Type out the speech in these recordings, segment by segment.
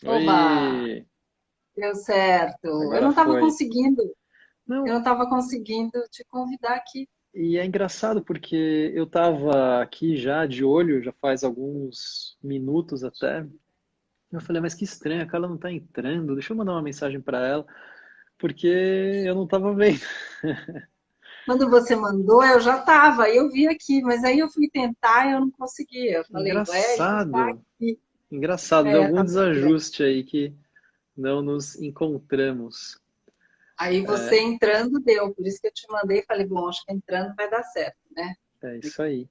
Oba, Oi! deu certo. Eu Agora não estava foi. conseguindo, eu Não, não estava conseguindo te convidar aqui. e é engraçado porque eu tava aqui já de olho, já faz alguns minutos até. Eu falei, mas que estranho, a Carla não tá entrando. Deixa eu mandar uma mensagem para ela, porque eu não tava vendo. Quando você mandou, eu já estava, eu vi aqui, mas aí eu fui tentar e eu não conseguia. Eu falei, ué, ele não está Engraçado, aqui. engraçado, deu É, algum tá vendo? desajuste aí que não nos encontramos. Aí você entrando deu, por isso que eu te mandei e falei, bom, acho que entrando vai dar certo, né? É isso aí.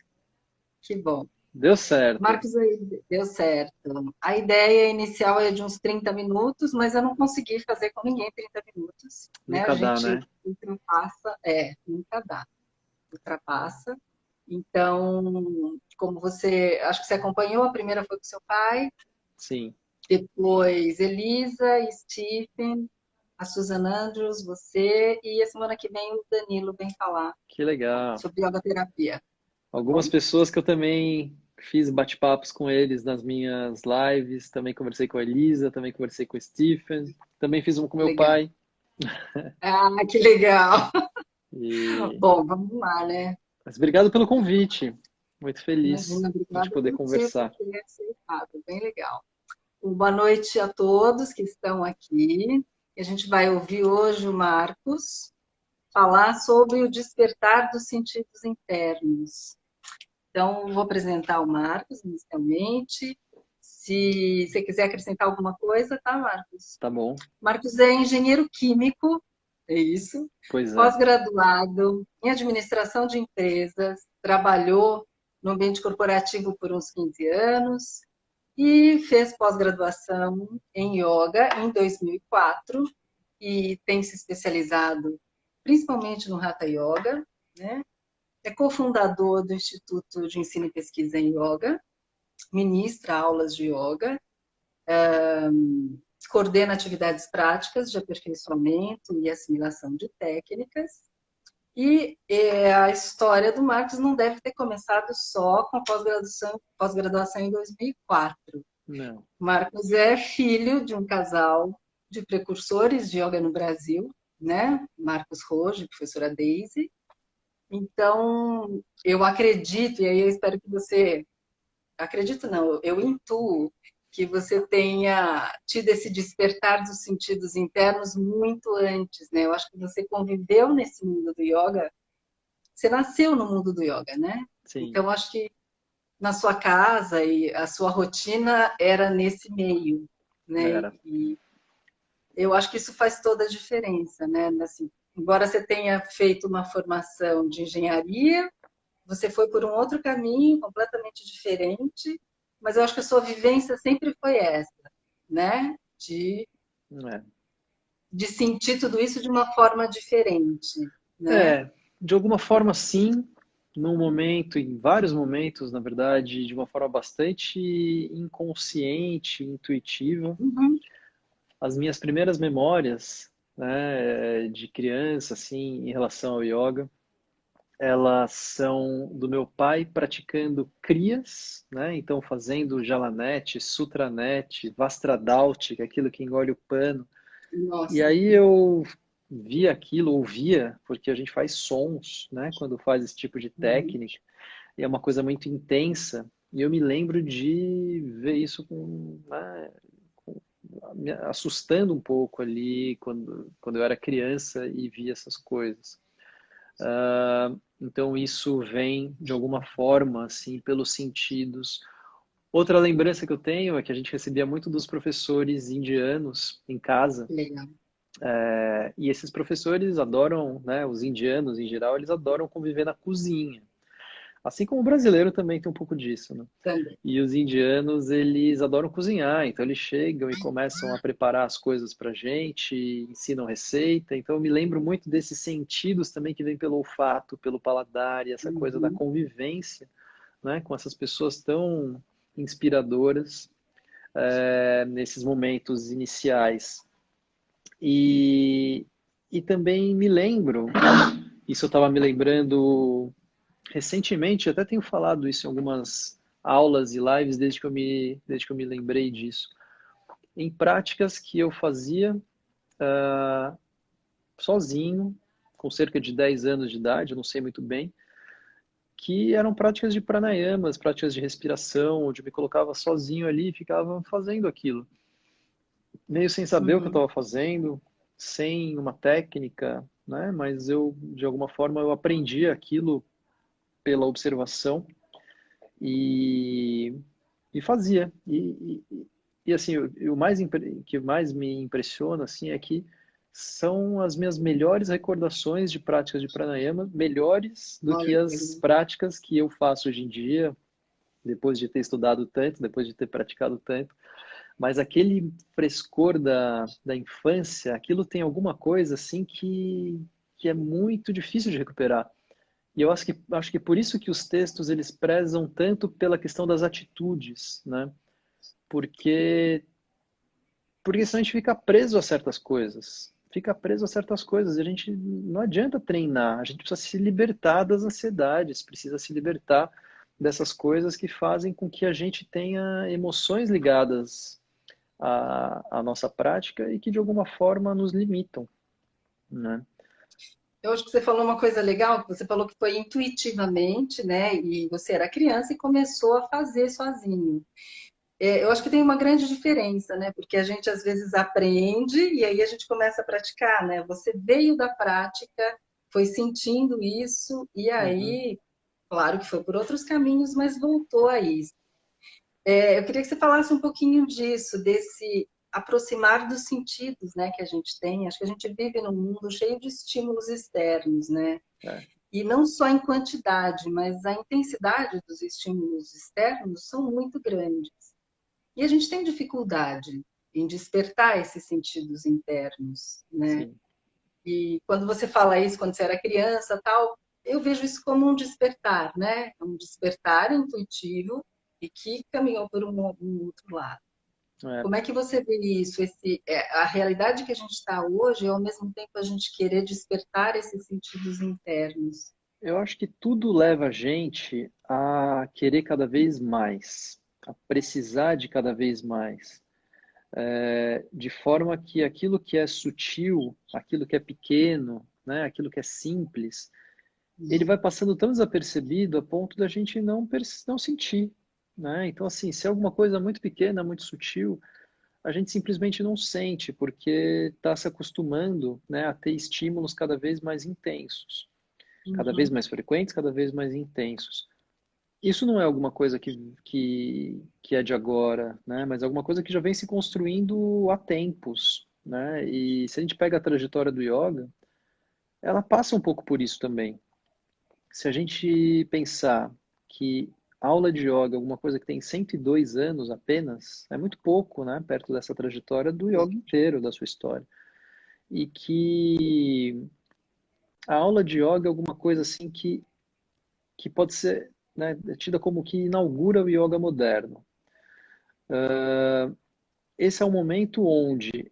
Que bom. Deu certo. Marcos, aí deu certo. A ideia inicial é de uns 30 minutos, mas eu não consegui fazer com ninguém 30 minutos, né? A Nunca dá, gente né? ultrapassa, nunca dá, ultrapassa. Então, como você, acho que você acompanhou, a primeira foi com seu pai, Sim, depois Elisa, Stephen, a Susan Andrews, você, e a semana que vem o Danilo vem falar que legal. sobre yoga terapia, tá Algumas bom? pessoas que eu também fiz bate-papos com eles nas minhas lives, também conversei com a Elisa, também conversei com o Stephen, também fiz um com meu Legal. pai. Ah, que legal. E... Bom, vamos lá, né? Mas obrigado pelo convite. Muito feliz Imagina, de obrigada poder você por conversar. ter aceitado, bem legal. Boa noite a todos que estão aqui. A gente vai ouvir hoje o Marcos falar sobre o despertar dos sentidos internos. Então, vou apresentar o Marcos inicialmente. Se você quiser acrescentar alguma coisa, tá, Marcos? Tá bom? Marcos é engenheiro químico, é isso, Pois é. pós-graduado em administração de empresas, trabalhou no ambiente corporativo por uns 15 anos e fez pós-graduação em yoga em 2004 e tem se especializado principalmente no Hatha Yoga, né? É cofundador do Instituto de Ensino e Pesquisa em Yoga, ministra aulas de yoga, coordena atividades práticas de aperfeiçoamento e assimilação de técnicas. E a história do Marcos não deve ter começado só com a pós-graduação em 2004. Não. Marcos é filho de um casal de precursores de yoga no Brasil, né? Marcos Rojo, professora Daisy. Então, eu acredito, e aí eu espero que você acredito não, eu intuo que você tenha tido esse despertar dos sentidos internos muito antes, né? Eu acho que você conviveu nesse mundo do yoga, você nasceu no mundo do yoga, né? Sim, Então, acho que na sua casa e a sua rotina era nesse meio, né? era. E eu acho que isso faz toda a diferença, né? Assim, embora você tenha feito uma formação de engenharia, você foi por um outro caminho completamente diferente, mas eu acho que a sua vivência sempre foi essa, né? É. De sentir tudo isso de uma forma diferente, né? É, de alguma forma sim, num momento, em vários momentos, na verdade, de uma forma bastante inconsciente, intuitiva. Uhum, As minhas primeiras memórias, né, de criança, assim, em relação ao yoga, elas são do meu pai praticando crias, né, então fazendo jalanete, sutranete, vastradauti, que é aquilo que engole o pano. E nossa. aí eu via aquilo, ouvia, porque a gente faz sons, né, quando faz esse tipo de Uhum, técnica, e é uma coisa muito intensa. E eu me lembro de ver isso me assustando um pouco ali quando eu era criança e via essas coisas. Então isso vem de alguma forma, assim, pelos sentidos. Outra lembrança que eu tenho é que a gente recebia muito dos professores indianos em casa. que legal. E esses professores adoram, né, os indianos em geral, eles adoram conviver na cozinha. Assim como o brasileiro também tem um pouco disso, né? Também. E os indianos, eles adoram cozinhar, então eles chegam e começam a preparar as coisas pra gente, ensinam receita. Então eu me lembro muito desses sentidos também que vem pelo olfato, pelo paladar e essa coisa da Uhum. convivência, né, com essas pessoas tão inspiradoras, nesses momentos iniciais. E, e também me lembro, isso eu estava me lembrando recentemente, até tenho falado isso em algumas aulas e lives desde que eu me lembrei disso. em práticas que eu fazia sozinho, com cerca de 10 anos de idade, eu não sei muito bem, que eram práticas de pranayamas, práticas de respiração, onde eu me colocava sozinho ali e ficava fazendo aquilo. Meio sem saber o que eu Uhum. estava fazendo, sem uma técnica, né? Mas eu, de alguma forma, eu aprendi aquilo pela observação e, e fazia. E assim, que mais me impressiona assim, é que são as minhas melhores recordações de práticas de pranayama, melhores do que Olha que as legal. práticas que eu faço hoje em dia, depois de ter estudado tanto, depois de ter praticado tanto. Mas aquele frescor da infância, aquilo tem alguma coisa assim que é muito difícil de recuperar. E eu acho que por isso que os textos eles prezam tanto pela questão das atitudes, né? Porque, porque senão a gente fica preso a certas coisas. Fica preso a certas coisas. E a gente não adianta treinar, a gente precisa se libertar das ansiedades, precisa se libertar dessas coisas que fazem com que a gente tenha emoções ligadas à nossa prática e que de alguma forma nos limitam, né? Eu acho que você falou uma coisa legal, que você falou que foi intuitivamente, né? E você era criança e começou a fazer sozinho. Eu acho que tem uma grande diferença, né? Porque a gente às vezes aprende e aí a gente começa a praticar, né? Você veio da prática, foi sentindo isso e Uhum. aí, claro que foi por outros caminhos, mas voltou a isso. Eu queria que você falasse um pouquinho disso, desse aproximar dos sentidos, né, que a gente tem. Acho que a gente vive num mundo cheio de estímulos externos, né? É, E não só em quantidade, mas a intensidade dos estímulos externos são muito grandes. E a gente tem dificuldade em despertar esses sentidos internos, né? sim. E quando você fala isso, quando você era criança, tal, eu vejo isso como um despertar, né? Um despertar intuitivo e que caminhou por um outro lado. É. Como é que você vê isso? A realidade que a gente está hoje, e ao mesmo tempo a gente querer despertar esses sentidos internos. Eu acho que tudo leva a gente a querer cada vez mais, a precisar de cada vez mais, de forma que aquilo que é sutil, aquilo que é pequeno, né, aquilo que é simples, ele vai passando tão desapercebido a ponto da gente não sentir, né? Então, assim, se é alguma coisa muito pequena, muito sutil, a gente simplesmente não sente, porque está se acostumando, né, a ter estímulos cada vez mais intensos, cada vez Uhum. mais frequentes, cada vez mais intensos. Isso não é alguma coisa que é de agora, né? Mas é alguma coisa que já vem se construindo há tempos, né? E se a gente pega a trajetória do yoga, ela passa um pouco por isso também. Se a gente pensar que aula de yoga é alguma coisa que tem 102 anos apenas, é muito pouco, né? Perto dessa trajetória do yoga inteiro, da sua história. E que a aula de yoga é alguma coisa assim que pode ser, né, tida como que inaugura o yoga moderno. Esse é um momento onde,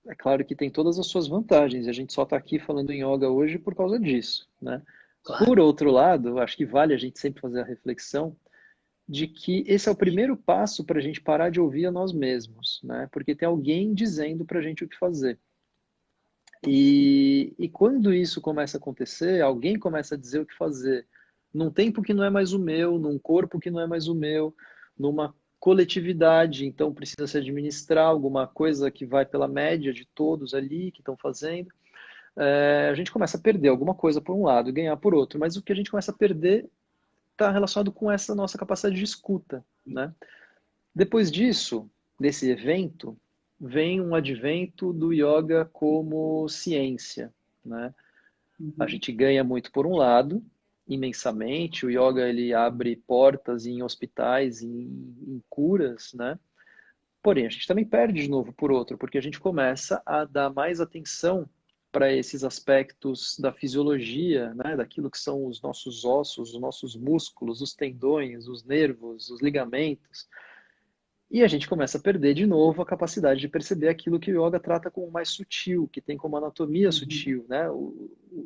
é claro que tem todas as suas vantagens, e a gente só está aqui falando em yoga hoje por causa disso, né? Claro. Por outro lado, acho que vale a gente sempre fazer a reflexão de que esse é o primeiro passo para a gente parar de ouvir a nós mesmos, né? Porque tem alguém dizendo para a gente o que fazer. E quando isso começa a acontecer, alguém começa a dizer o que fazer, num tempo que não é mais o meu, num corpo que não é mais o meu, numa coletividade, então precisa se administrar alguma coisa que vai pela média de todos ali que estão fazendo, a gente começa a perder alguma coisa por um lado e ganhar por outro, mas o que a gente começa a perder está relacionado com essa nossa capacidade de escuta, né? Depois disso, desse evento, vem um advento do yoga como ciência, né? A Uhum. gente ganha muito por um lado, imensamente. O yoga ele abre portas em hospitais, em curas, né? Porém, a gente também perde de novo por outro, porque a gente começa a dar mais atenção para esses aspectos da fisiologia, né? Daquilo que são os nossos ossos, os nossos músculos, os tendões, os nervos, os ligamentos. E a gente começa a perder de novo a capacidade de perceber aquilo que o yoga trata como mais sutil, que tem como anatomia Uhum. sutil, né?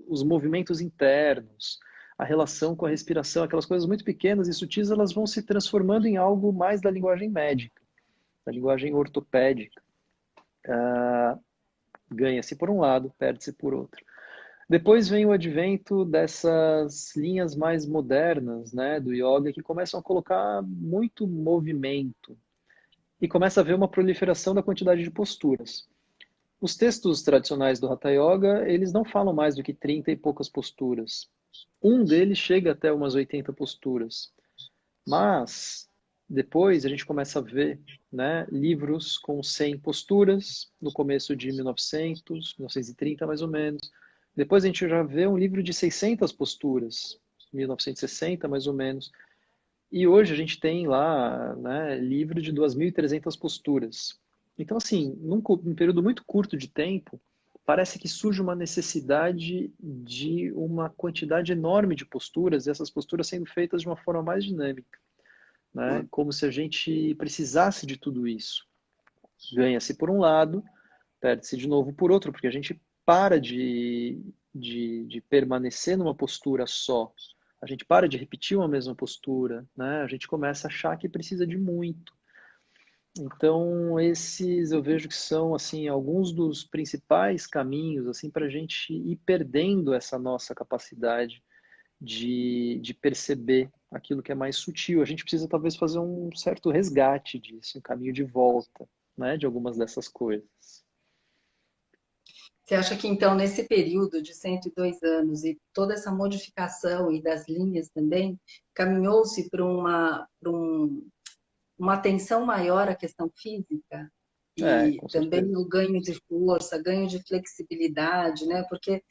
Os movimentos internos, a relação com a respiração, aquelas coisas muito pequenas e sutis, elas vão se transformando em algo mais da linguagem médica. na linguagem ortopédica, ganha-se por um lado, perde-se por outro. Depois vem o advento dessas linhas mais modernas, né, do yoga, que começam a colocar muito movimento e começa a haver uma proliferação da quantidade de posturas. Os textos tradicionais do Hatha Yoga, eles não falam mais do que 30 e poucas posturas. Um deles chega até umas 80 posturas. Mas depois a gente começa a ver, né, livros com 100 posturas, no começo de 1900, 1930 mais ou menos. Depois a gente já vê um livro de 600 posturas, 1960 mais ou menos. E hoje a gente tem lá, né, livro de 2.300 posturas. Então, assim, num período muito curto de tempo, parece que surge uma necessidade de uma quantidade enorme de posturas, e essas posturas sendo feitas de uma forma mais dinâmica, né? Como se a gente precisasse de tudo isso. Ganha-se por um lado, perde-se de novo por outro, porque a gente para de permanecer numa postura só. A gente para de repetir uma mesma postura, né? A gente começa a achar que precisa de muito. Então, esses eu vejo que são assim alguns dos principais caminhos assim para a gente ir perdendo essa nossa capacidade de perceber aquilo que é mais sutil. A gente precisa talvez fazer um certo resgate disso, um caminho de volta, né, de algumas dessas coisas. Você acha que, então, nesse período de 102 anos e toda essa modificação e das linhas também, caminhou-se para uma atenção maior à questão física? E Com também certeza. o ganho de força, ganho de flexibilidade, né? Porque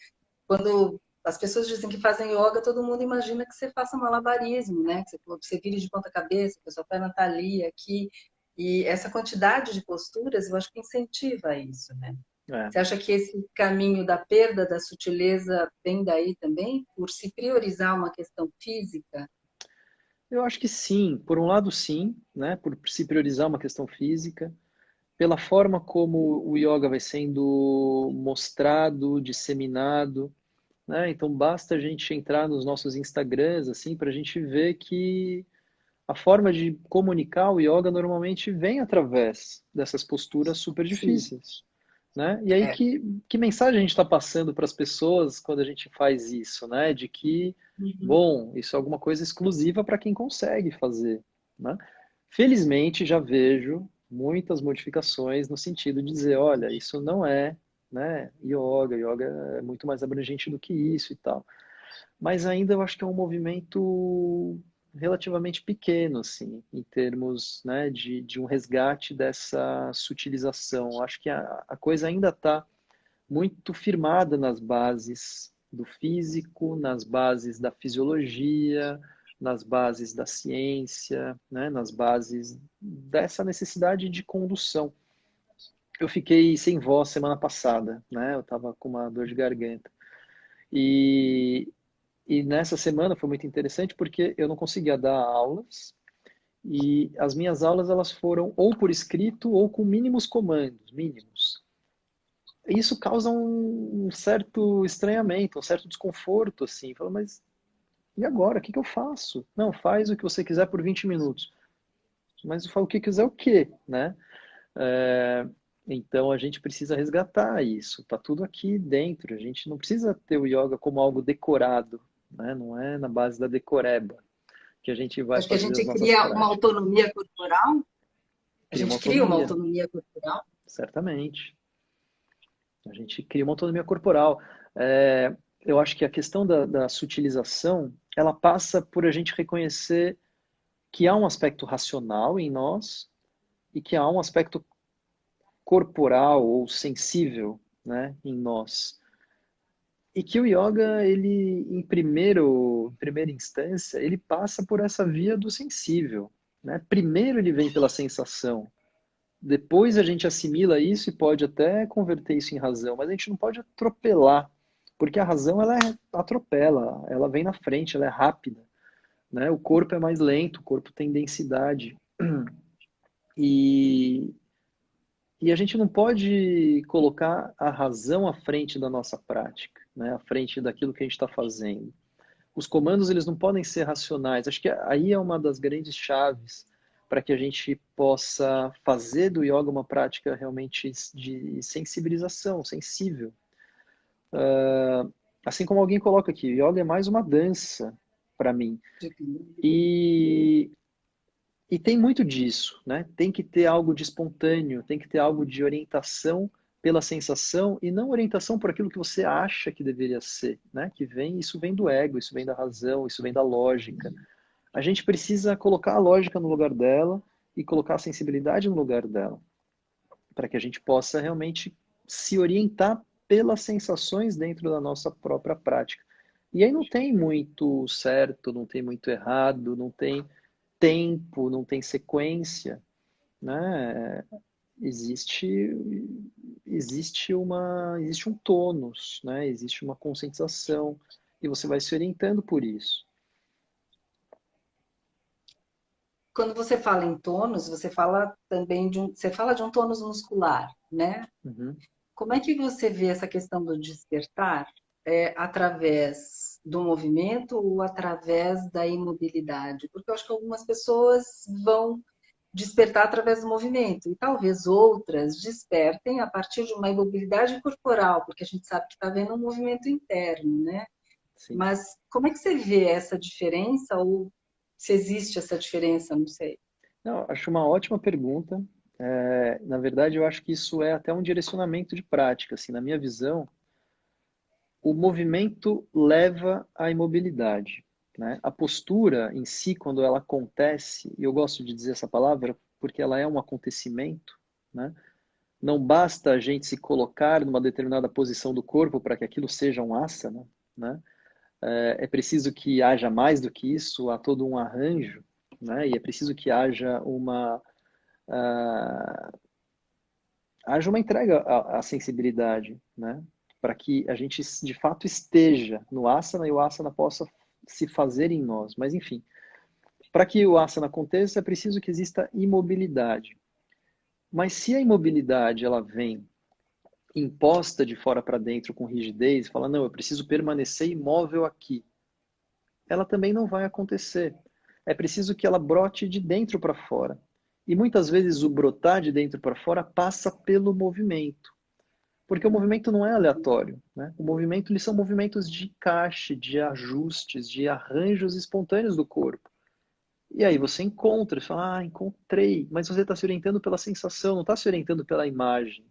quando as pessoas dizem que fazem yoga, todo mundo imagina que você faça malabarismo, né? Que você vire de ponta cabeça, que a sua perna está ali, aqui. E essa quantidade de posturas, eu acho que incentiva isso, né? É. Você acha que esse caminho da perda da sutileza vem daí também? Por se priorizar uma questão física? Eu acho que sim, por um lado sim, né, por se priorizar uma questão física, pela forma como o yoga vai sendo mostrado, disseminado, né? Então basta a gente entrar nos nossos Instagrams assim para a gente ver que a forma de comunicar o yoga normalmente vem através dessas posturas super Sim, difíceis, né? E aí é. que mensagem a gente está passando para as pessoas quando a gente faz isso, né? De que, Uhum. bom, isso é alguma coisa exclusiva para quem consegue fazer, né? Felizmente já vejo muitas modificações no sentido de dizer, olha, isso não é, né, yoga é muito mais abrangente do que isso e tal. Mas ainda eu acho que é um movimento relativamente pequeno, assim, em termos, né, de um resgate dessa sutilização. Acho que a coisa ainda está muito firmada nas bases do físico, nas bases da fisiologia, nas bases da ciência, né, nas bases dessa necessidade de condução. Eu fiquei sem voz semana passada, né? Eu estava com uma dor de garganta. E, e nessa semana foi muito interessante porque eu não conseguia dar aulas e as minhas aulas elas foram ou por escrito ou com mínimos comandos, mínimos. Isso causa um certo estranhamento, um certo desconforto, assim. Fala, mas e agora? O que que eu faço? Não, faz o que você quiser por 20 minutos. Mas eu falo o que quiser o quê, né? É, então a gente precisa resgatar isso. Tá tudo aqui dentro. A gente não precisa ter o yoga como algo decorado, né? Não é na base da decoreba que a gente vai Acho que a fazer as gente nossas cria uma práticas. autonomia corporal. A Cria uma gente cria uma autonomia, autonomia corporal. certamente. A gente cria uma autonomia corporal. É, eu acho que a questão da sutilização, ela passa por a gente reconhecer que há um aspecto racional em nós e que há um aspecto corporal ou sensível, né, em nós. E que o yoga, ele, em primeira instância, ele passa por essa via do sensível, né? Primeiro ele vem pela sensação, depois a gente assimila isso e pode até converter isso em razão, mas a gente não pode atropelar, porque a razão atropela, ela vem na frente, ela é rápida, né? O corpo é mais lento, o corpo tem densidade e e a gente não pode colocar a razão à frente da nossa prática, né? À frente daquilo que a gente está fazendo. Os comandos eles não podem ser racionais. Acho que aí é uma das grandes chaves para que a gente possa fazer do yoga uma prática realmente de sensibilização, sensível. Assim como alguém coloca aqui, yoga é mais uma dança para mim. E, e tem muito disso, né? Tem que ter algo de espontâneo, tem que ter algo de orientação pela sensação e não orientação por aquilo que você acha que deveria ser, né? Isso vem do ego, isso vem da razão, isso vem da lógica. A gente precisa colocar a lógica no lugar dela e colocar a sensibilidade no lugar dela, para que a gente possa realmente se orientar pelas sensações dentro da nossa própria prática. E aí não tem muito certo, não tem muito errado, não tem tempo, não tem sequência, né? Existe existe um tônus, né? Existe uma conscientização e você vai se orientando por isso. Quando você fala em tônus, você fala também você fala de um tônus muscular, né? Uhum. Como é que você vê essa questão do despertar? Através do movimento ou através da imobilidade? Porque eu acho que algumas pessoas vão despertar através do movimento e talvez outras despertem a partir de uma imobilidade corporal, porque a gente sabe que está havendo um movimento interno, né? Sim. Mas como é que você vê essa diferença ou se existe essa diferença? Não sei. Não, acho uma ótima pergunta. Na verdade, eu acho que isso é até um direcionamento de prática. Assim, na minha visão, o movimento leva à imobilidade, né? A postura em si, quando ela acontece, e eu gosto de dizer essa palavra porque ela é um acontecimento, né? Não basta a gente se colocar numa determinada posição do corpo para que aquilo seja um asana, né? É preciso que haja mais do que isso, há todo um arranjo, né? E é preciso que haja uma entrega à sensibilidade, né? Para que a gente de fato esteja no asana e o asana possa se fazer em nós. Mas enfim, para que o asana aconteça é preciso que exista imobilidade. Mas se a imobilidade ela vem imposta de fora para dentro com rigidez, fala não, eu preciso permanecer imóvel aqui, ela também não vai acontecer. É preciso que ela brote de dentro para fora. E muitas vezes o brotar de dentro para fora passa pelo movimento. Porque o movimento não é aleatório, né? O movimento, eles são movimentos de encaixe, de ajustes, de arranjos espontâneos do corpo. E aí você encontra, você fala, encontrei. Mas você está se orientando pela sensação, não está se orientando pela imagem.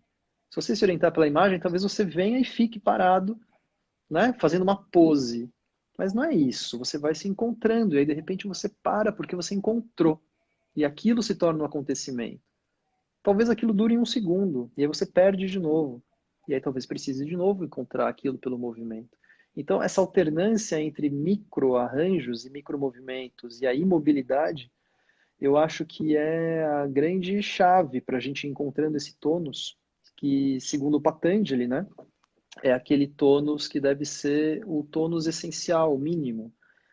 Se você se orientar pela imagem, talvez você venha e fique parado, né? Fazendo uma pose. Mas não é isso. Você vai se encontrando e aí de repente você para porque você encontrou. E aquilo se torna um acontecimento. Talvez aquilo dure um segundo, e aí você perde de novo. E aí talvez precise de novo encontrar aquilo pelo movimento. Então, essa alternância entre micro-arranjos e micromovimentos e a imobilidade, eu acho que é a grande chave para a gente ir encontrando esse tônus, que, segundo o Patanjali, né, é aquele tônus que deve ser o tônus essencial, o mínimo.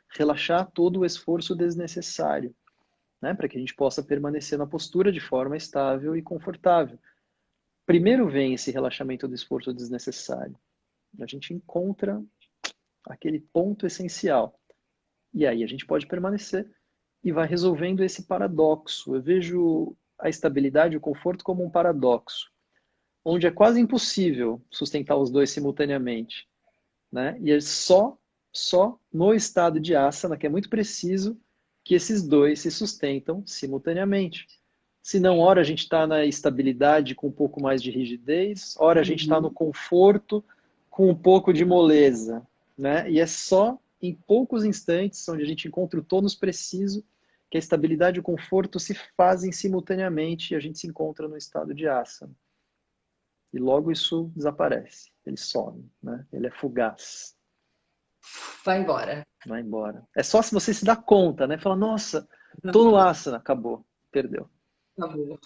Relaxar todo o esforço desnecessário, né, para que a gente possa permanecer na postura de forma estável e confortável. Primeiro vem esse relaxamento do esforço desnecessário. A gente encontra aquele ponto essencial. E aí a gente pode permanecer e vai resolvendo esse paradoxo. Eu vejo a estabilidade e o conforto como um paradoxo, onde é quase impossível sustentar os dois simultaneamente, né? E é só no estado de asana, que é muito preciso, que esses dois se sustentam simultaneamente. Se não, ora a gente está na estabilidade com um pouco mais de rigidez, ora a gente está no conforto com um pouco de moleza, né? E é só em poucos instantes onde a gente encontra o tônus preciso que a estabilidade e o conforto se fazem simultaneamente e a gente se encontra no estado de asana. E logo isso desaparece, ele some, né? Ele é fugaz. Vai embora. Vai embora. É só se você se dá conta, né? Fala, nossa, tô no asana, acabou, perdeu. Tá bom.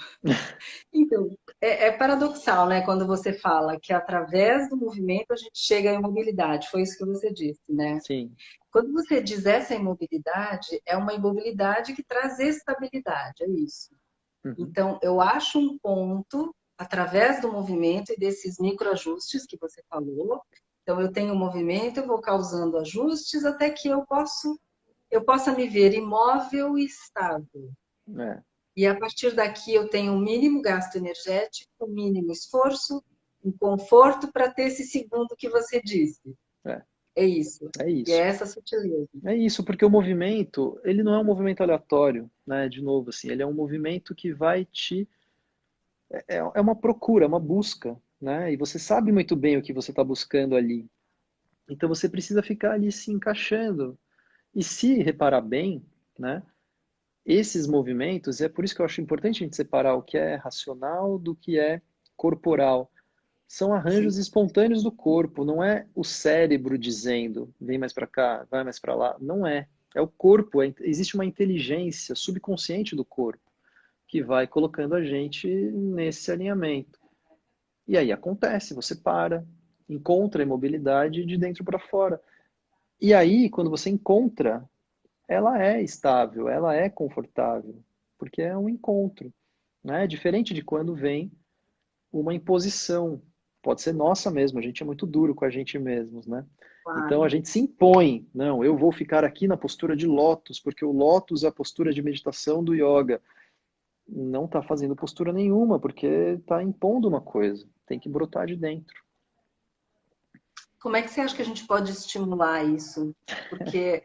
Então, é paradoxal, né? Quando você fala que através do movimento a gente chega à imobilidade. Foi isso que você disse, né? Sim. Quando você diz essa imobilidade, é uma imobilidade que traz estabilidade, é isso. Uhum. Então, eu acho um ponto através do movimento e desses microajustes que você falou. Então, eu tenho um movimento, eu vou causando ajustes até que eu possa me ver imóvel e estável. É. e a partir daqui eu tenho um mínimo gasto energético, um mínimo esforço, um conforto para ter esse segundo que você disse. É, É isso. é E é isso. essa sutileza. É isso, porque o movimento, ele não é um movimento aleatório, né? De novo, assim, ele é um movimento que vai te... é uma procura, é uma busca, né? E você sabe muito bem o que você está buscando ali. Então você precisa ficar ali se encaixando. E se reparar bem, né? Esses movimentos, é por isso que eu acho importante a gente separar o que é racional do que é corporal. São arranjos Sim. espontâneos do corpo, não é o cérebro dizendo, vem mais para cá, vai mais para lá. Não é. É o corpo, existe uma inteligência subconsciente do corpo que vai colocando a gente nesse alinhamento. E aí acontece, você para, encontra a imobilidade de dentro para fora. E aí, quando você encontra, ela é estável, ela é confortável, porque é um encontro, né? Diferente de quando vem uma imposição. Pode ser nossa mesmo, a gente é muito duro com a gente mesmos, né? Então a Claro. gente se impõe, não, eu vou ficar aqui na postura de lótus, porque o lótus é a postura de meditação do yoga. Não está fazendo postura nenhuma, porque está impondo uma coisa, tem que brotar de dentro. Como é que você acha que a gente pode estimular isso? Porque,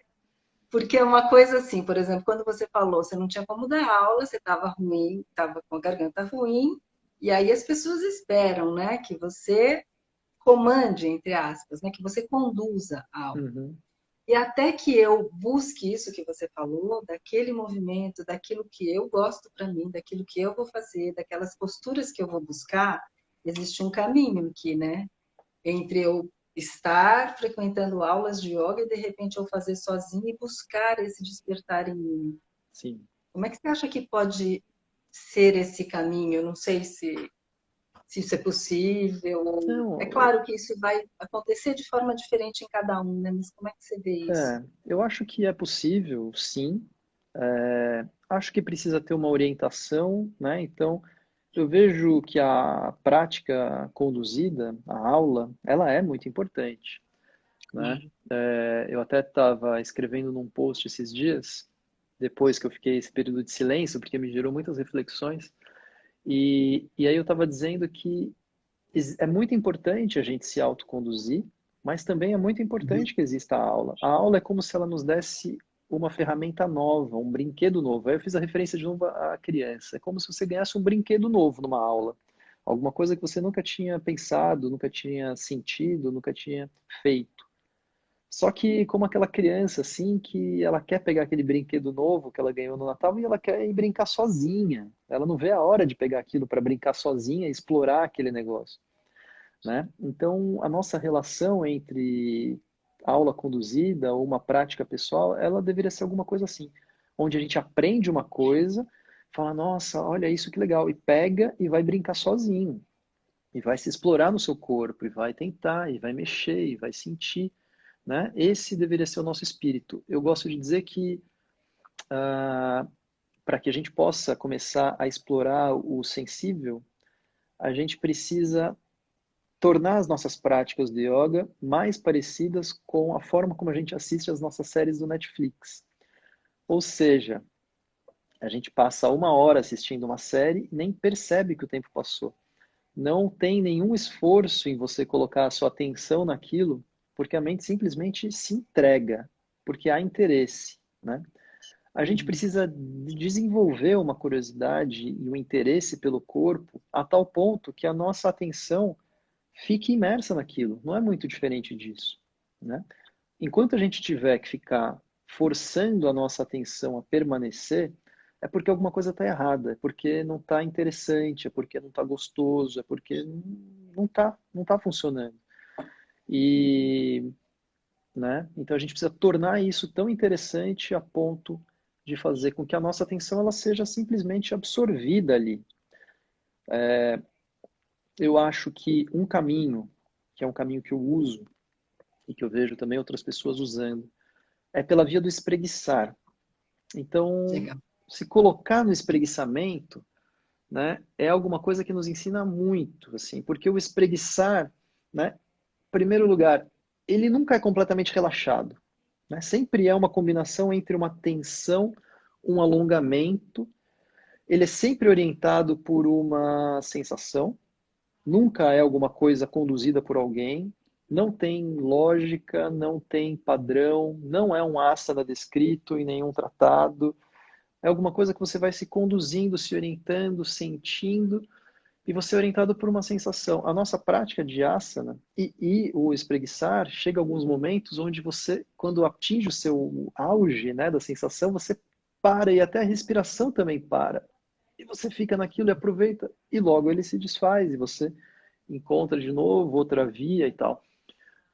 porque é uma coisa assim, por exemplo, quando você falou, você não tinha como dar aula, você estava ruim, estava com a garganta ruim, e aí as pessoas esperam, né, que você comande, entre aspas, né, que você conduza a aula. Uhum, E até que eu busque isso que você falou, daquele movimento, daquilo que eu gosto para mim, daquilo que eu vou fazer, daquelas posturas que eu vou buscar, existe um caminho aqui, né? Entre eu estar frequentando aulas de yoga e de repente eu fazer sozinha e buscar esse despertar em mim. sim. Como é que você acha que pode ser esse caminho? Eu não sei se isso é possível. É Não, claro que isso vai acontecer de forma diferente em cada um, né? Mas como é que você vê isso? eu acho que é possível, sim. Acho que precisa ter uma orientação, né? Então, eu vejo que a prática conduzida, a aula, ela é muito importante, né? Claro. Eu até estava escrevendo num post esses dias, depois que eu fiquei esse período de silêncio, porque me gerou muitas reflexões, e aí eu estava dizendo que é muito importante a gente se autoconduzir, mas também é muito importante que exista a aula. A aula é como se ela nos desse uma ferramenta nova, um brinquedo novo. Aí eu fiz a referência de novo à criança. É como se você ganhasse um brinquedo novo numa aula. Alguma coisa que você nunca tinha pensado, nunca tinha sentido, nunca tinha feito. Só que como aquela criança, assim, que ela quer pegar aquele brinquedo novo que ela ganhou no Natal e ela quer ir brincar sozinha. Ela não vê a hora de pegar aquilo para brincar sozinha e explorar aquele negócio, né? Então, a nossa relação entre aula conduzida ou uma prática pessoal, ela deveria ser alguma coisa assim, onde a gente aprende uma coisa, fala, nossa, olha isso que legal, e pega e vai brincar sozinho, e vai se explorar no seu corpo, e vai tentar, e vai mexer, e vai sentir, né? Esse deveria ser o nosso espírito. Eu gosto de dizer que para que a gente possa começar a explorar o sensível, a gente precisa tornar as nossas práticas de yoga mais parecidas com a forma como a gente assiste as nossas séries do Netflix. Ou seja, a gente passa uma hora assistindo uma série e nem percebe que o tempo passou. Não tem nenhum esforço em você colocar a sua atenção naquilo, porque a mente simplesmente se entrega, porque há interesse, né? A gente Uhum. precisa desenvolver uma curiosidade e um interesse pelo corpo a tal ponto que a nossa atenção fique imersa naquilo. Não é muito diferente disso, né? Enquanto a gente tiver que ficar forçando a nossa atenção a permanecer, é porque alguma coisa está errada, é porque não está interessante, é porque não está gostoso, é porque não tá funcionando. E, né? Então a gente precisa tornar isso tão interessante a ponto de fazer com que a nossa atenção ela seja simplesmente absorvida ali. Eu acho que um caminho, que é um caminho que eu uso e que eu vejo também outras pessoas usando, é pela via do espreguiçar. Então, Legal. se colocar no espreguiçamento, né, é alguma coisa que nos ensina muito, assim, porque o espreguiçar, né, em primeiro lugar, ele nunca é completamente relaxado, né? Sempre é uma combinação entre uma tensão, um alongamento Ele é sempre orientado por uma sensação, nunca é alguma coisa conduzida por alguém, não tem lógica, não tem padrão, não é um asana descrito em nenhum tratado, é alguma coisa que você vai se conduzindo, se orientando, sentindo, e você é orientado por uma sensação. A nossa prática de asana e o espreguiçar chega a alguns momentos onde você, quando atinge o seu auge, né, da sensação, você para e até a respiração também para. E você fica naquilo e aproveita, e logo ele se desfaz, e você encontra de novo outra via e tal.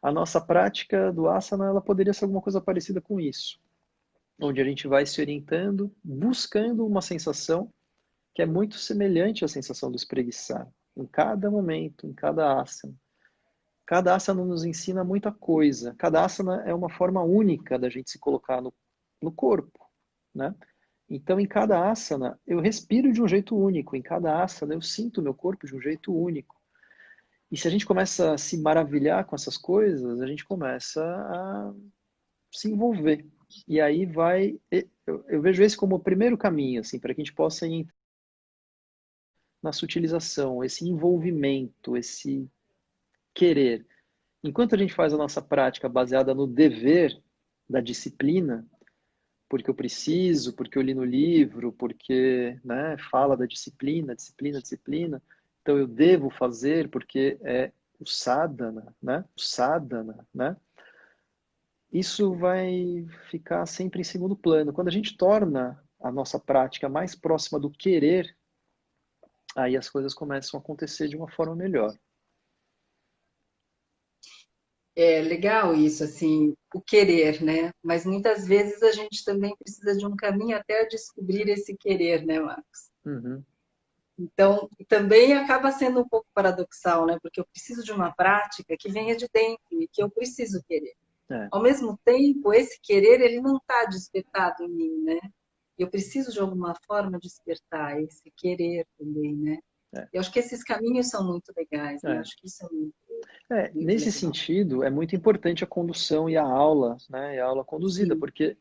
A nossa prática do asana, ela poderia ser alguma coisa parecida com isso, onde a gente vai se orientando, buscando uma sensação que é muito semelhante à sensação do espreguiçar, em cada momento, em cada asana. Cada asana nos ensina muita coisa. Cada asana é uma forma única da gente se colocar no corpo, né? Então, em cada asana, eu respiro de um jeito único. Em cada asana, eu sinto o meu corpo de um jeito único. E se a gente começa a se maravilhar com essas coisas, a gente começa a se envolver. E aí vai. Eu vejo esse como o primeiro caminho, assim, para que a gente possa ir na sutilização, esse envolvimento, esse querer. Enquanto a gente faz a nossa prática baseada no dever da disciplina, porque eu preciso, porque eu li no livro, porque, né, fala da disciplina, disciplina, disciplina, então eu devo fazer porque é o sadhana, né? O sadhana, né? Isso vai ficar sempre em segundo plano. Quando a gente torna a nossa prática mais próxima do querer, aí as coisas começam a acontecer de uma forma melhor. É legal isso, assim, o querer, né? Mas muitas vezes a gente também precisa de um caminho até descobrir esse querer, né, Marcos? Uhum. Então, também acaba sendo um pouco paradoxal, né? Porque eu preciso de uma prática que venha de dentro e que eu preciso querer. É, Ao mesmo tempo, esse querer, ele não está despertado em mim, né? Eu preciso, de alguma forma, despertar esse querer também, né? é, Eu acho que esses caminhos são muito legais, né? Eu é. acho que isso é muito, muito Nesse legal. sentido, é muito importante a condução e a aula, né? E a aula conduzida, Sim, porque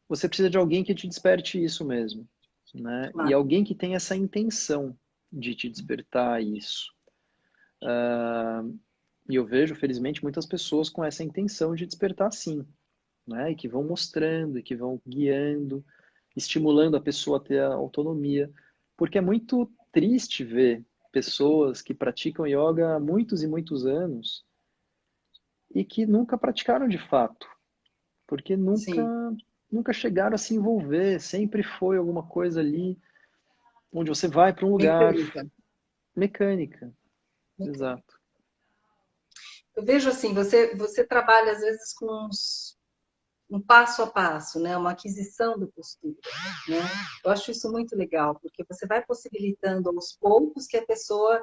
você precisa de alguém que te desperte isso mesmo, né? E claro. alguém que tenha essa intenção de te despertar isso. E eu vejo, felizmente, muitas pessoas com essa intenção de despertar sim, né? E que vão mostrando, e que vão guiando, estimulando a pessoa a ter a autonomia. Porque é muito triste ver pessoas que praticam yoga há muitos e muitos anos e que nunca praticaram de fato, porque Sim, nunca chegaram a se envolver, sempre foi alguma coisa ali onde você vai para um lugar mecânica. mecânica, Mecânica. exato. Eu vejo assim, você trabalha às vezes com um passo a passo, né? Uma aquisição da postura, né? Eu acho isso muito legal, porque você vai possibilitando aos poucos que a pessoa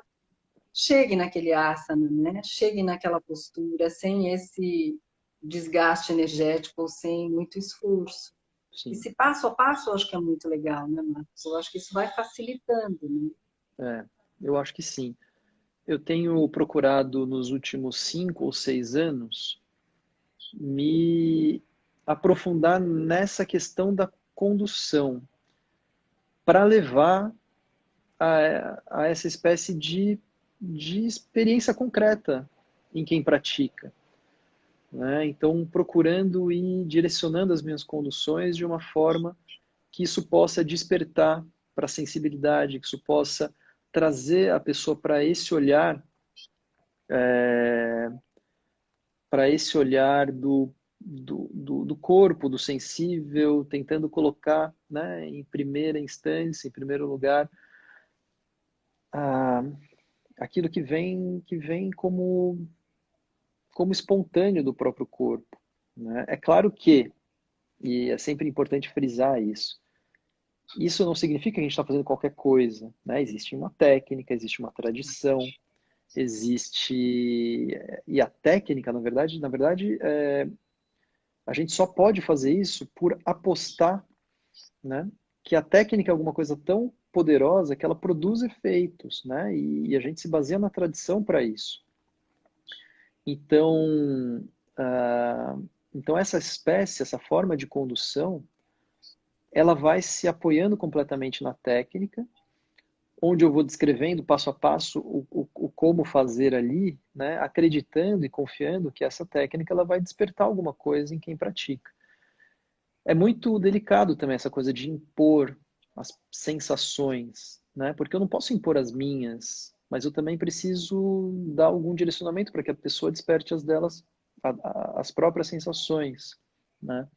chegue naquele asana, né? Chegue naquela postura sem esse desgaste energético ou sem muito esforço. Sim, Esse passo a passo eu acho que é muito legal, né, Marcos? Eu acho que isso vai facilitando, né? é, eu acho que sim. Eu tenho procurado nos últimos 5 ou 6 anos me aprofundar nessa questão da condução para levar a essa espécie de experiência concreta em quem pratica, né? Então, procurando e direcionando as minhas conduções de uma forma que isso possa despertar para a sensibilidade, que isso possa trazer a pessoa para esse olhar do corpo, do sensível, tentando colocar, né, em primeira instância, em primeiro lugar, a, aquilo que vem como espontâneo do próprio corpo, né? É claro que, e é sempre importante frisar isso não significa que a gente está fazendo qualquer coisa, né? Existe uma técnica, existe uma tradição, existe e a técnica, na verdade, a gente só pode fazer isso por apostar, né? Que a técnica é alguma coisa tão poderosa que ela produz efeitos, né? E a gente se baseia na tradição para isso. Então, então essa espécie, essa forma de condução ela vai se apoiando completamente na técnica, onde eu vou descrevendo passo a passo o como fazer ali, né, acreditando e confiando que essa técnica ela vai despertar alguma coisa em quem pratica. É muito delicado também essa coisa de impor as sensações, né? Porque eu não posso impor as minhas, mas eu também preciso dar algum direcionamento para que a pessoa desperte as delas, as próprias sensações, né?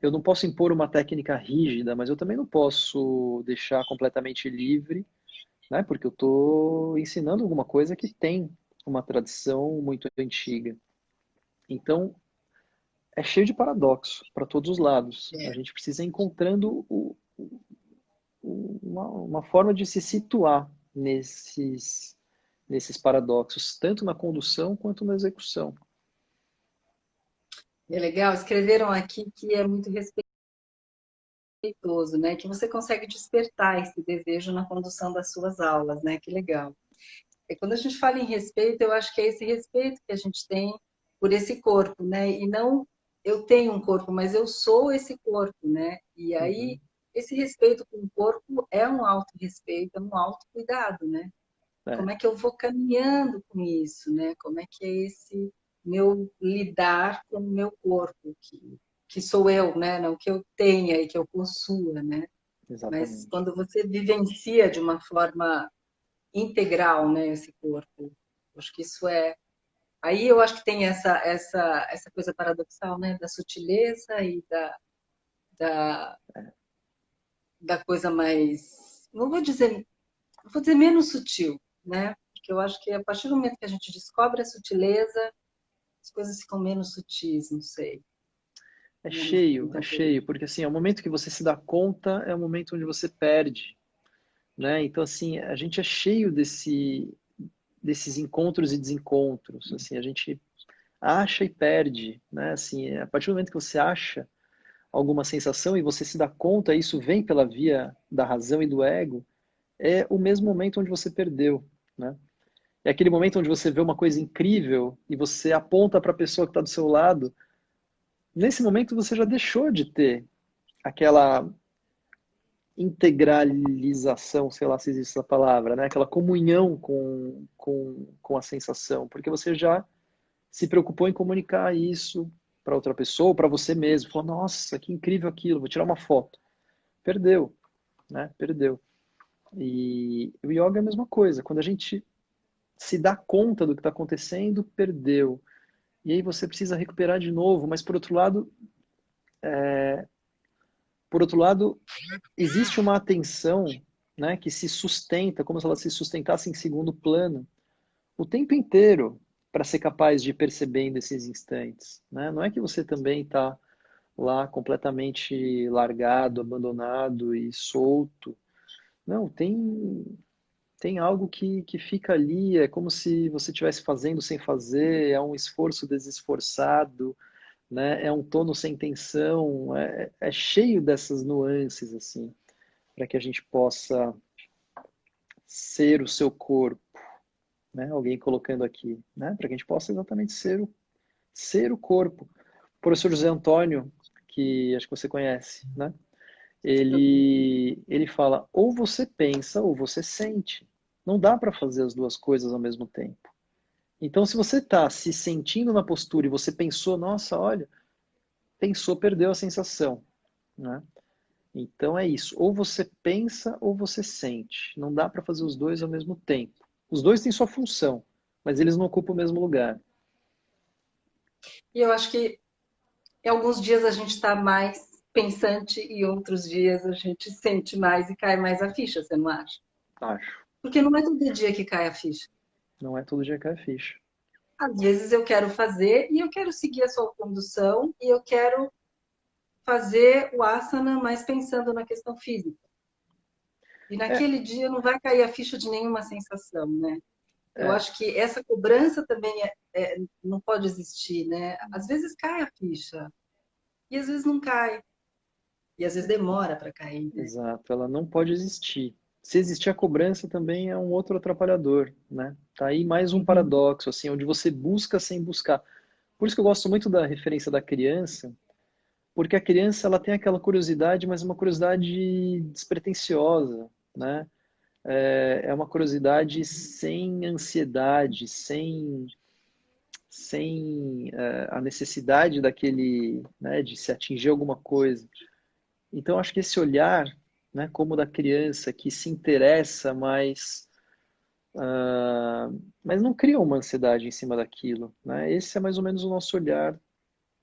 Eu não posso impor uma técnica rígida, mas eu também não posso deixar completamente livre, né? Porque eu estou ensinando alguma coisa que tem uma tradição muito antiga. Então, é cheio de paradoxo para todos os lados. A É, gente precisa ir encontrando uma forma de se situar nesses paradoxos, tanto na condução quanto na execução. é legal. Escreveram aqui que é muito respeitoso, né? Que você consegue despertar esse desejo na condução das suas aulas, né? Que legal. E quando a gente fala em respeito, eu acho que é esse respeito que a gente tem por esse corpo, né? E não eu tenho um corpo, mas eu sou esse corpo, né? E aí Uhum. esse respeito com o corpo é um autorrespeito, é um autocuidado, né? É, Como é que eu vou caminhando com isso, né? Como é que é esse meu lidar com o meu corpo, que sou eu, né? Não que eu tenha e que eu possua, né? Mas exatamente. quando você vivencia de uma forma integral, né, esse corpo. Acho que isso é. Aí eu acho que tem essa coisa paradoxal, né, da sutileza e da, da coisa mais, não vou dizer menos sutil, né? Porque eu acho que a partir do momento que a gente descobre a sutileza, as coisas ficam menos sutis, não sei. Menos É cheio, incontroláveis. porque assim, é o momento que você se dá conta, é o momento onde você perde, né? Então, assim, a gente é cheio desses encontros e desencontros, assim, a gente acha e perde, né? Assim, a partir do momento que você acha alguma sensação e você se dá conta, isso vem pela via da razão e do ego, é o mesmo momento onde você perdeu, né? É aquele momento onde você vê uma coisa incrível e você aponta para a pessoa que está do seu lado. Nesse momento você já deixou de ter aquela integralização, sei lá se existe essa palavra, né? Aquela comunhão com a sensação, porque você já se preocupou em comunicar isso para outra pessoa, para você mesmo. Falou, nossa, que incrível aquilo, vou tirar uma foto. Perdeu, né? Perdeu. E o yoga é a mesma coisa. Quando a gente se dá conta do que está acontecendo, perdeu. E aí você precisa recuperar de novo, mas por outro lado, existe uma atenção, né, que se sustenta, como se ela se sustentasse em segundo plano, o tempo inteiro, para ser capaz de perceber nesses instantes, né? Não é que você também está lá completamente largado, abandonado e solto. Não, tem algo que fica ali, é como se você estivesse fazendo sem fazer, é um esforço desesforçado, né? É um tono sem tensão, é cheio dessas nuances, assim, para que a gente possa ser o seu corpo, né? Alguém colocando aqui, né? Para que a gente possa exatamente ser o corpo. O professor José Antônio, que acho que você conhece, né? Ele fala, ou você pensa ou você sente. Não dá para fazer as duas coisas ao mesmo tempo. Então, se você está se sentindo na postura e você pensou, nossa, olha, pensou, perdeu a sensação, né? Então é isso. Ou você pensa ou você sente. Não dá para fazer os dois ao mesmo tempo. Os dois têm sua função, mas eles não ocupam o mesmo lugar. E eu acho que em alguns dias a gente está mais pensante e outros dias a gente sente mais e cai mais a ficha, você não acha? Acho. Porque não é todo dia que cai a ficha. Não é todo dia que é ficha. Às vezes eu quero fazer e eu quero seguir a sua condução e eu quero fazer o asana, mas pensando na questão física. E É, naquele dia não vai cair a ficha de nenhuma sensação, né? Eu é, acho que essa cobrança também não pode existir, né? Às vezes cai a ficha e às vezes não cai. E às vezes demora para cair, né? exato. Ela não pode existir. Se existir a cobrança também é um outro atrapalhador, né? Tá aí mais um Uhum. paradoxo, assim, onde você busca sem buscar. Por isso que eu gosto muito da referência da criança, porque a criança ela tem aquela curiosidade, mas é uma curiosidade despretensiosa, né? É uma curiosidade sem ansiedade, sem a necessidade daquele, né, de se atingir alguma coisa. Então, acho que esse olhar, né, como da criança que se interessa, mas não cria uma ansiedade em cima daquilo, né? Esse é mais ou menos o nosso olhar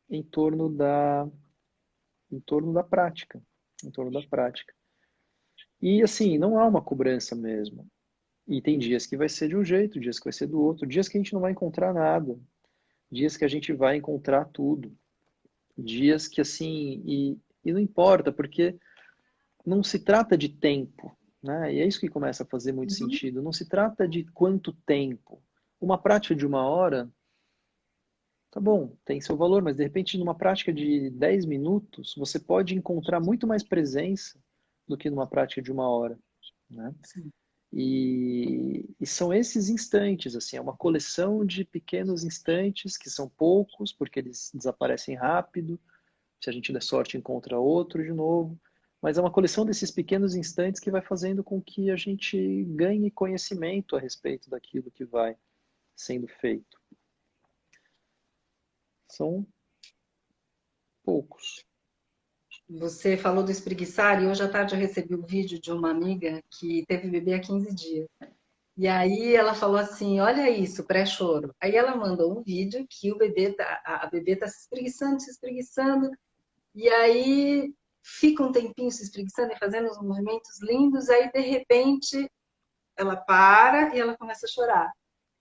em torno em torno da prática, em torno da prática. E assim, não há uma cobrança mesmo. E tem dias que vai ser de um jeito, dias que vai ser do outro, dias que a gente não vai encontrar nada, dias que a gente vai encontrar tudo, dias que assim, e não importa, porque não se trata de tempo, né? E é isso que começa a fazer muito Uhum. sentido. Não se trata de quanto tempo. Uma prática de 1 hora, tá bom, tem seu valor, mas de repente numa prática de 10 minutos, você pode encontrar muito mais presença do que numa prática de 1 hora, né? Sim. E são esses instantes, assim, é uma coleção de pequenos instantes, que são poucos, porque eles desaparecem rápido, se a gente der sorte encontra outro de novo, mas é uma coleção desses pequenos instantes que vai fazendo com que a gente ganhe conhecimento a respeito daquilo que vai sendo feito. São poucos. Você falou do espreguiçar e hoje à tarde eu recebi um vídeo de uma amiga que teve bebê há 15 dias. E aí ela falou assim, olha isso, pré-choro. Aí ela mandou um vídeo que o bebê a bebê tá se espreguiçando, e aí fica um tempinho se espreguiçando e fazendo uns movimentos lindos, aí de repente ela para e ela começa a chorar,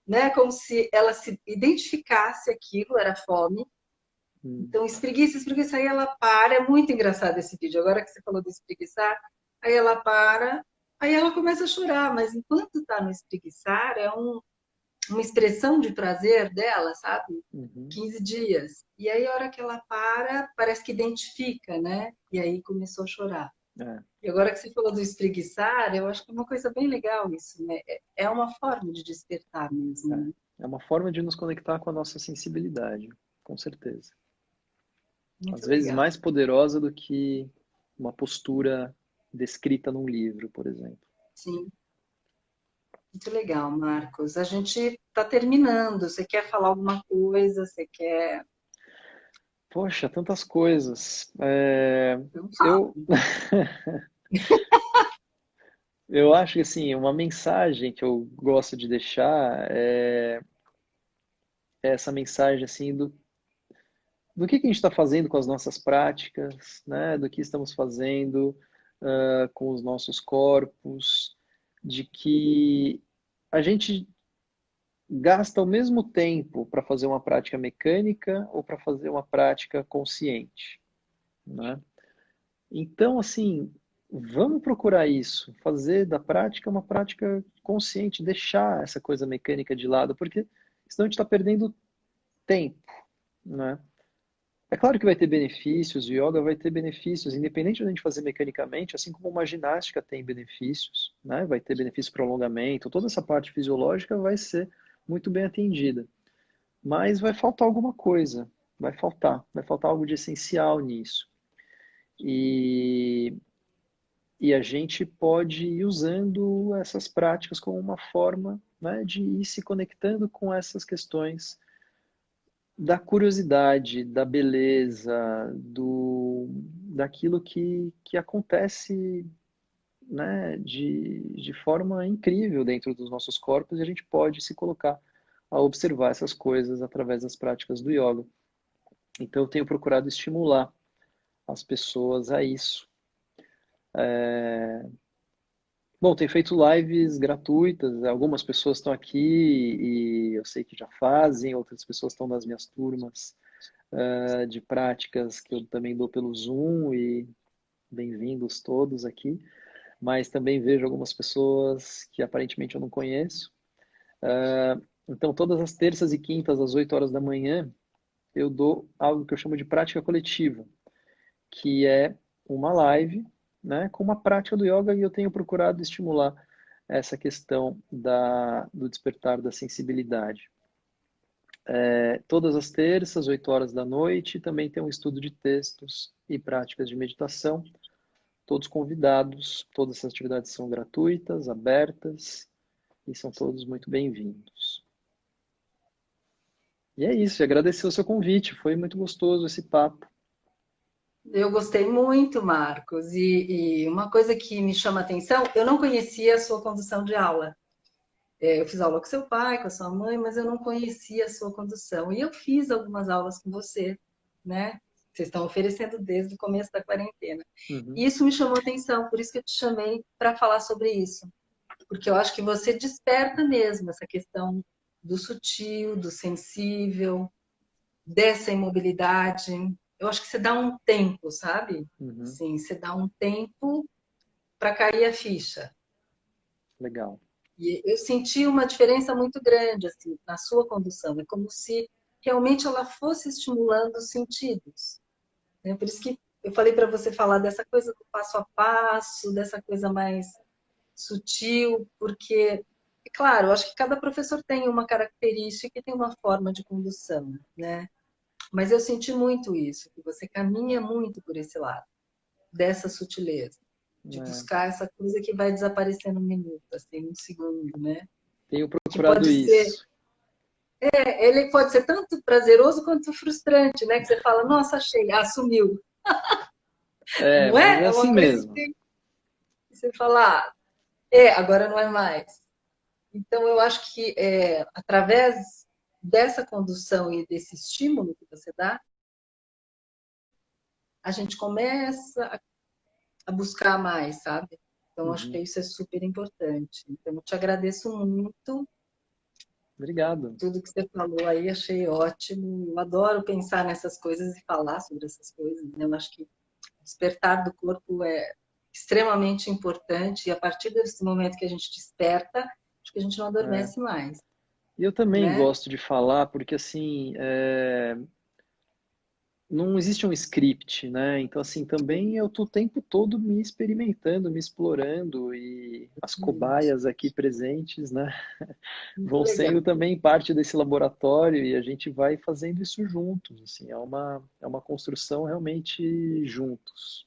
né? Como se ela se identificasse aquilo, era fome. Hum, Então, espreguiça, espreguiça, aí ela para. É muito engraçado esse vídeo. Agora que você falou do espreguiçar, aí ela para, aí ela começa a chorar, mas enquanto está no espreguiçar, uma expressão de prazer dela, sabe? uhum, 15 dias. E aí, a hora que ela para, parece que identifica, né? E aí começou a chorar. é, E agora que você falou do espreguiçar, eu acho que é uma coisa bem legal isso, né? É uma forma de despertar mesmo, é. né? É uma forma de nos conectar com a nossa sensibilidade, com certeza. Às Muito vezes legal. mais poderosa do que uma postura descrita num livro, por exemplo. Sim. Muito legal, Marcos. A gente está terminando. Você quer falar alguma coisa? Você quer. Poxa, tantas coisas. Então, Eu, fala. eu acho que assim, uma mensagem que eu gosto de deixar é essa mensagem assim do que a gente está fazendo com as nossas práticas, né? Do que estamos fazendo com os nossos corpos, de que a gente gasta o mesmo tempo para fazer uma prática mecânica ou para fazer uma prática consciente, né? Então, assim, vamos procurar isso, fazer da prática uma prática consciente, deixar essa coisa mecânica de lado, porque senão a gente está perdendo tempo, né? É claro que vai ter benefícios, o yoga vai ter benefícios, independente de a gente fazer mecanicamente, assim como uma ginástica tem benefícios, né? Vai ter benefício para alongamento, toda essa parte fisiológica vai ser muito bem atendida. Mas vai faltar alguma coisa, vai faltar algo de essencial nisso. E, e a gente pode ir usando essas práticas como uma forma, né, de ir se conectando com essas questões da curiosidade, da beleza, daquilo que acontece, né, de forma incrível dentro dos nossos corpos e a gente pode se colocar a observar essas coisas através das práticas do yoga. Então, eu tenho procurado estimular as pessoas a isso. Bom, tem feito lives gratuitas, algumas pessoas estão aqui e eu sei que já fazem, outras pessoas estão nas minhas turmas de práticas que eu também dou pelo Zoom e bem-vindos todos aqui. Mas também vejo algumas pessoas que aparentemente eu não conheço. Então, todas as terças e quintas, às 8 horas da manhã, eu dou algo que eu chamo de prática coletiva, que é uma live, né, com uma prática do yoga e eu tenho procurado estimular essa questão do despertar da sensibilidade. Todas as terças, 8 horas da noite, também tem um estudo de textos e práticas de meditação. Todos convidados, todas essas atividades são gratuitas, abertas, e são todos muito bem-vindos. E é isso, e agradecer o seu convite, foi muito gostoso esse papo. Eu gostei muito, Marcos. E uma coisa que me chama a atenção, eu não conhecia a sua condução de aula. Eu fiz aula com seu pai, com a sua mãe, mas eu não conhecia a sua condução. E eu fiz algumas aulas com você, né? Vocês estão oferecendo desde o começo da quarentena. Uhum, E isso me chamou a atenção, por isso que eu te chamei para falar sobre isso. Porque eu acho que você desperta mesmo essa questão do sutil, do sensível, dessa imobilidade. Eu acho que você dá um tempo, sabe? uhum, Sim, você dá um tempo para cair a ficha. legal. E eu senti uma diferença muito grande assim na sua condução. É como se realmente ela fosse estimulando os sentidos, né? Por isso que eu falei para você falar dessa coisa do passo a passo, dessa coisa mais sutil, porque, é claro, eu acho que cada professor tem uma característica e tem uma forma de condução, né? Mas eu senti muito isso, que você caminha muito por esse lado, dessa sutileza, de É, buscar essa coisa que vai desaparecer num minuto, assim, num segundo, né? tenho Que procurado pode ser, isso. ele pode ser tanto prazeroso quanto frustrante, né? Que você fala, nossa, achei, ah, sumiu. É, Não mas é é? É assim uma coisa mesmo. assim, que você fala, ah, agora não é mais. Então, eu acho que através dessa condução e desse estímulo que você dá, a gente começa a buscar mais, sabe? Então, acho que Uhum, isso é super importante. Então, eu te agradeço muito obrigado. tudo que você falou aí, achei ótimo. Eu adoro pensar nessas coisas e falar sobre essas coisas, né? Eu acho que o despertar do corpo é extremamente importante e a partir desse momento que a gente desperta, acho que a gente não É. adormece mais, E eu também né? gosto de falar porque, assim, não existe um script, né? Então, assim, também eu tô o tempo todo me experimentando, me explorando e as Isso, cobaias aqui presentes, né? muito Vão legal. sendo também parte desse laboratório e a gente vai fazendo isso juntos, assim, é uma construção realmente juntos.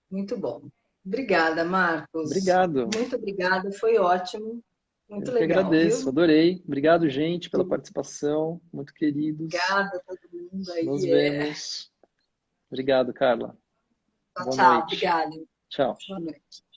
Muito bom. Obrigada, Marcos. Obrigado, Muito obrigada, foi ótimo. Muito eu que legal, agradeço, viu? adorei. Obrigado, gente, pela participação, muito queridos. Obrigada a todo mundo Nos aí. vemos. Obrigado, Carla. Tchau, Boa tchau. noite. Obrigada. Tchau. Boa noite.